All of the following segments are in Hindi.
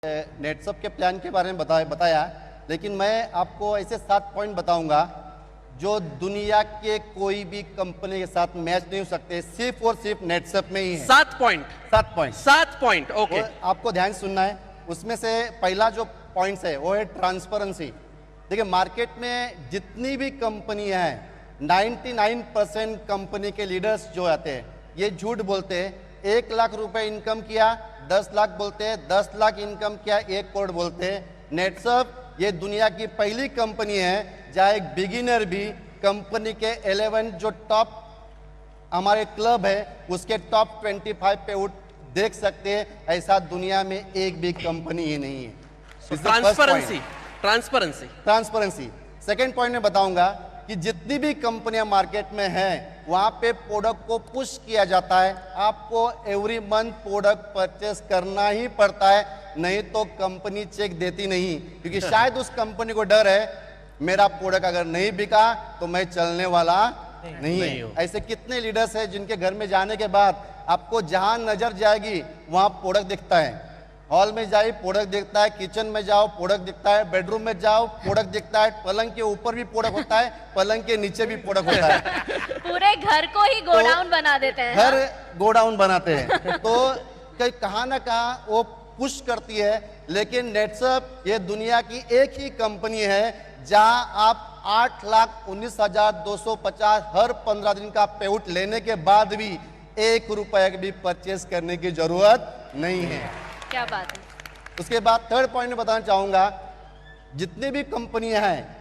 नेटसप के प्लान के बारे में बताया, लेकिन मैं आपको ऐसे 7 पॉइंट बताऊंगा जो दुनिया के कोई भी कंपनी के साथ मैच नहीं हो सकते, सिर्फ और सिर्फ नेटसप में ही है। 7 पॉइंट। 7 point okay. आपको ध्यान सुनना है। उसमें से पहला जो पॉइंट्स है वो है ट्रांसपेरेंसी। देखिए, मार्केट में जितनी भी कंपनियां हैं 99% कंपनी के लीडर्स जो आते हैं ये झूठ बोलते हैं। 1 लाख रुपए इनकम किया 10 लाख बोलते हैं, 10 लाख इनकम किया 1 करोड़ बोलते हैं। नेटसप ये दुनिया की पहली कंपनी है जहाँ एक बिगिनर भी कंपनी के 11 जो टॉप हमारे क्लब है उसके टॉप 25 पे उठ देख सकते हैं। ऐसा दुनिया में एक भी कंपनी ही नहीं है। ट्रांसपेरेंसी। सेकेंड पॉइंट में बताऊंगा कि जितनी भी कंपनियां मार्केट में हैं वहां पे प्रोडक्ट को पुश किया जाता है। आपको एवरी मंथ प्रोडक्ट परचेस करना ही पड़ता है, नहीं तो कंपनी चेक देती नहीं, क्योंकि शायद उस कंपनी को डर है मेरा प्रोडक्ट अगर नहीं बिका तो मैं चलने वाला नहीं है। ऐसे कितने लीडर्स हैं जिनके घर में जाने के बाद आपको जहां नजर जाएगी वहां प्रोडक्ट दिखता है। हॉल में जाइए प्रोडक्ट दिखता है, किचन में जाओ प्रोडक्ट दिखता है, बेडरूम में जाओ प्रोडक्ट दिखता है, पलंग के ऊपर भी प्रोडक्ट होता है, पलंग के नीचे भी प्रोडक्ट होता है। पूरे घर को ही गोडाउन बना देते हैं। घर गोडाउन बनाते हैं। तो कहीं ना कहाँ वो पुश करती है। लेकिन नेटसप ये दुनिया की एक ही कंपनी है जहां आप 8,19,250 हर 15 दिन का पेआउट लेने के बाद भी 1 रुपए भी परचेस करने की जरूरत नहीं है। क्या बात है। उसके बाद थर्ड पॉइंट में बताना चाहूंगा, जितनी भी कंपनियां हैं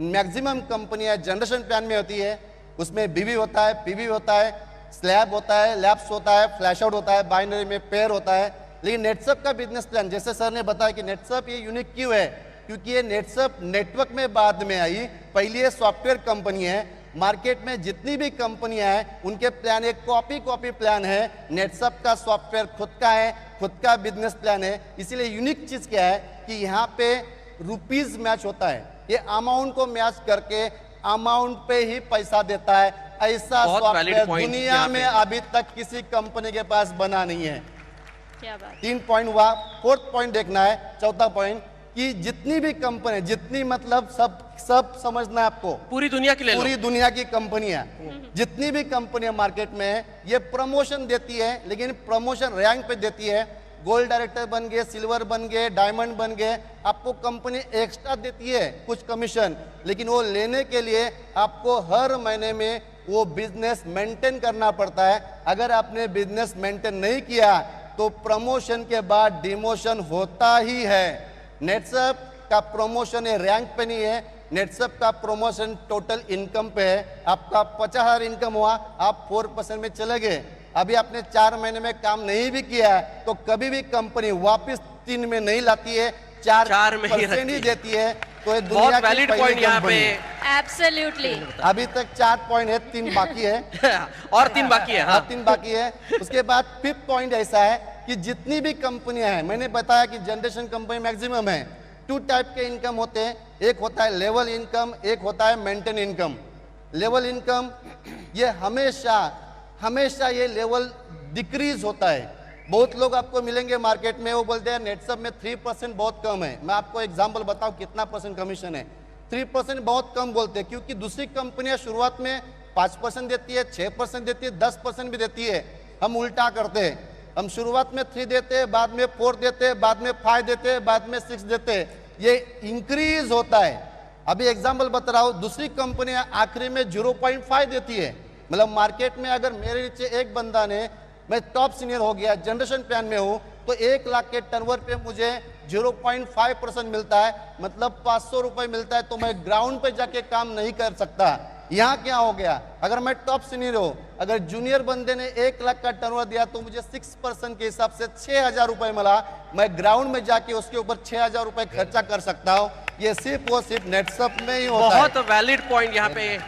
मैक्सिमम कंपनियां जनरेशन प्लान में होती है। उसमें बीवी होता है, पीवी होता है, स्लैब होता है, लैब्स होता है, फ्लैश आउट होता है, बाइनरी में पेयर होता है। लेकिन नेटसप का बिजनेस प्लान, जैसे सर ने बताया कि नेटसप ये यूनिक क्यों है, क्योंकि ये नेटसप नेटवर्क में बाद में आई, पहली ये सॉफ्टवेयर कंपनी है। मार्केट में जितनी भी कंपनियां हैं उनके प्लान एक कॉपी प्लान है। नेटसप का सॉफ्टवेयर खुद का है, खुद का बिजनेस प्लान है। इसीलिए यूनिक चीज क्या है कि यहाँ पे रुपीज मैच होता है, ये अमाउंट को मैच करके अमाउंट पे ही पैसा देता है। ऐसा सॉफ्टवेयर दुनिया में अभी तक किसी कंपनी के पास बना नहीं है। क्या बात। 3 पॉइंट हुआ। 4th पॉइंट देखना है, चौथा पॉइंट कि जितनी भी कंपनी, जितनी मतलब सब समझना है आपको, पूरी दुनिया की ले लो। पूरी दुनिया की कंपनियां, जितनी भी कंपनियां मार्केट में है ये प्रमोशन देती है, लेकिन प्रमोशन रैंक पे देती है। गोल्ड डायरेक्टर बन गए, सिल्वर बन गए, डायमंड बन गए, आपको कंपनी एक्स्ट्रा देती है कुछ कमीशन, लेकिन वो लेने के लिए आपको हर महीने में वो बिजनेस मेंटेन करना पड़ता है। अगर आपने बिजनेस मेंटेन नहीं किया तो प्रमोशन के बाद डिमोशन होता ही है। नेटसप का प्रमोशन है रैंक पे नहीं है, नेटसप का प्रमोशन टोटल इनकम पे है। आपका 50,000 इनकम हुआ, आप 4% में चले गए, अभी आपने 4 महीने में काम नहीं भी किया है तो कभी भी कंपनी वापस 3 में नहीं लाती है, 4% ही देती है। तो ये दुनिया की वैलिड पॉइंट यहाँ पे। एब्सोल्युटली। अभी तक 4 पॉइंट है, 3 बाकी है। और 3 बाकी है। हाँ। 3 बाकी है। उसके बाद 5th पॉइंट ऐसा है कि जितनी भी कंपनियां हैं, मैंने बताया कि जनरेशन कंपनी मैक्सिमम है। 2 टाइप के इनकम होते हैं, एक होता है लेवल इनकम, एक होता है मेंटेन इनकम। लेवल इनकम ये हमेशा ये लेवल डिक्रीज होता है। बहुत लोग आपको मिलेंगे मार्केट में, वो बोलते हैं नेटसप में 3% बहुत कम है। मैं आपको एग्जांपल बताऊं कितना % कमीशन है। 3% बहुत कम बोलते हैं, क्योंकि दूसरी कंपनियां शुरुआत में 5% देती है, 6% देती है, 10% भी देती है। हम उल्टा करते हैं, हम शुरुआत में 3 देते हैं, बाद में 4 देते हैं, बाद में 5 देते हैं, बाद में 6 देते हैं। ये इंक्रीज होता है। अभी एग्जांपल बता रहा हूं, दूसरी कंपनियां आखिरी में 0.5 देती है। मतलब मार्केट में अगर मेरे नीचे एक बंदा ने, मैं टॉप सीनियर हो गया, जनरेशन प्लान में हूं, तो 1 लाख के टर्नओवर पे मुझे 0.5% मिलता है, मतलब 500 रुपए मिलता है। तो मैं ग्राउंड पे जाके काम नहीं कर सकता। यहाँ क्या हो गया, अगर मैं टॉप सीनियर हूं, अगर जूनियर बंदे ने 1 लाख का टर्नओवर दिया तो मुझे 6% के हिसाब से 6,000 रुपए मिला। मैं ग्राउंड में जाके उसके ऊपर 6,000 रुपए खर्चा कर सकता हूँ। ये सिर्फ और सिर्फ नेटसप में ही होता है। बहुत वैलिड पॉइंट यहाँ पे।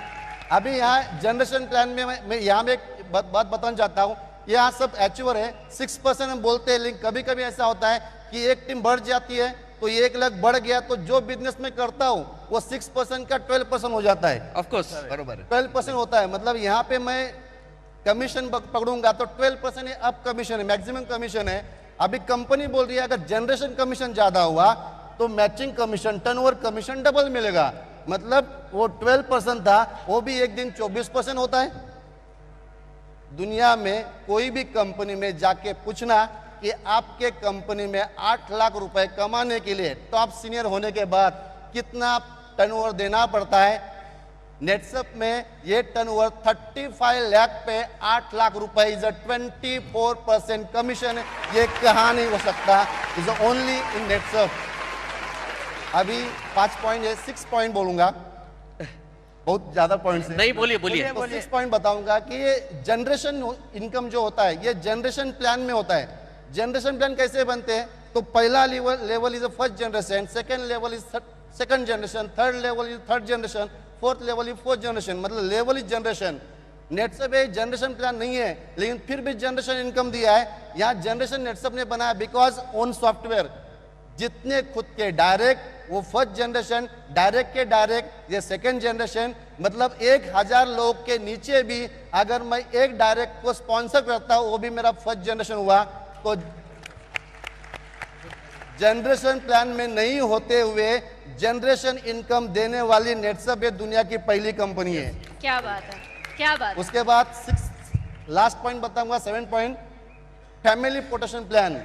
अभी यहाँ जनरेशन प्लान में मैं यहाँ में एक बात बताना चाहता हूँ। यहाँ सब अचीवर है, 6% हम बोलते हैं, लेकिन कभी कभी ऐसा होता है कि एक टीम बढ़ जाती है तो 1 लाख बढ़ गया तो जो बिजनेस में करता हूँ वो 6% का 12% हो जाता है। ऑफ कोर्स बरोबर 12% होता है। मतलब यहाँ पे मैं कमीशन पकड़ूंगा तो 12% अब कमीशन है, मैक्सिमम कमीशन है। अभी कंपनी बोल रही है अगर जनरेशन कमीशन ज्यादा हुआ तो matching commission turnover commission double मिलेगा, मतलब वो 12% था वो भी एक दिन 24% होता है। दुनिया में कोई भी कंपनी में जाके पूछना कि आपके कंपनी में 8 लाख रुपए कमाने के लिए टॉप सीनियर होने के बाद कितना टर्नओवर देना पड़ता है। नेटसप में ये टर्नओवर 35 लाख पे 8 लाख रुपए इज 24% कमीशन। ये कहाँ नहीं हो सकता, इज ओनली इन नेटसप। अभी 5 पॉइंट है, 6 पॉइंट बोलूंगा, बहुत ज्यादा पॉइंट है। नहीं बोलिए बोलिए। तो 6 पॉइंट बताऊंगा कि ये जनरेशन इनकम जो होता है ये जनरेशन प्लान में होता है। जनरेशन प्लान कैसे बनते हैं, तो पहला level is first generation, second level is second generation, third level is third generation, fourth level is fourth generation, मतलब लेवल इज जनरेशन। नेटसप एक जनरेशन प्लान नहीं है लेकिन फिर भी जनरेशन इनकम दिया है। यहाँ जनरेशन नेटसप ने बनाया बिकॉज ओन सॉफ्टवेयर, जितने खुद के डायरेक्ट वो फर्स्ट जनरेशन, डायरेक्ट के डायरेक्ट ये सेकंड जनरेशन, मतलब 1000 लोग के नीचे भी अगर मैं एक डायरेक्ट को स्पॉन्सर करता हूं वो भी मेरा फर्स्ट जनरेशन हुआ। तो जनरेशन प्लान में नहीं होते हुए जनरेशन इनकम देने वाली नेटसप ये दुनिया की पहली कंपनी है। क्या बात है, क्या बात है। उसके बाद 6 लास्ट पॉइंट बताऊंगा, 7 पॉइंट, फैमिली प्रोटेक्शन प्लान।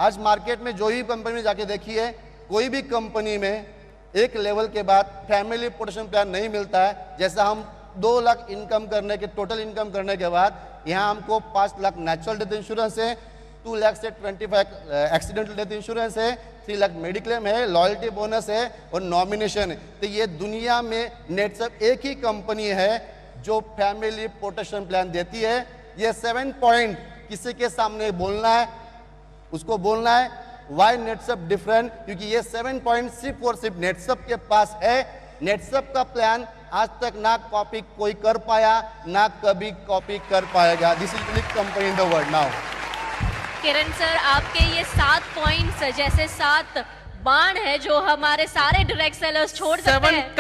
आज मार्केट में जो ही कंपनी में जाके देखिए, कोई भी कंपनी में एक लेवल के बाद फैमिली प्रोटेक्शन प्लान नहीं मिलता है। जैसा हम 2 लाख इनकम करने के टोटल इनकम करने के बाद यहाँ हमको 5 लाख नेचुरल डेथ इंश्योरेंस है, 2 लाख से 25 एक्सीडेंटल डेथ इंश्योरेंस है, 3 लाख मेडिक्लेम है, लॉयल्टी बोनस है और नॉमिनेशन है। तो ये दुनिया में नेटसप एक ही कंपनी है जो फैमिली प्रोटेक्शन प्लान देती है। ये 7 पॉइंट किसी के सामने बोलना है, उसको बोलना है वाई नेटसप डिफरेंट, क्योंकि ये 7 पॉइंट सिर्फ और सिर्फ नेटसप के पास है। नेटसप का प्लान आज तक ना कॉपी कोई कर पाया, ना कभी कॉपी कर पाएगा। This is unique company in the world now. Kiran sir, आपके ये 7 पॉइंट्स जैसे 7 बाण है जो हमारे सारे डायरेक्ट सेलर्स छोड़ सकते हैं।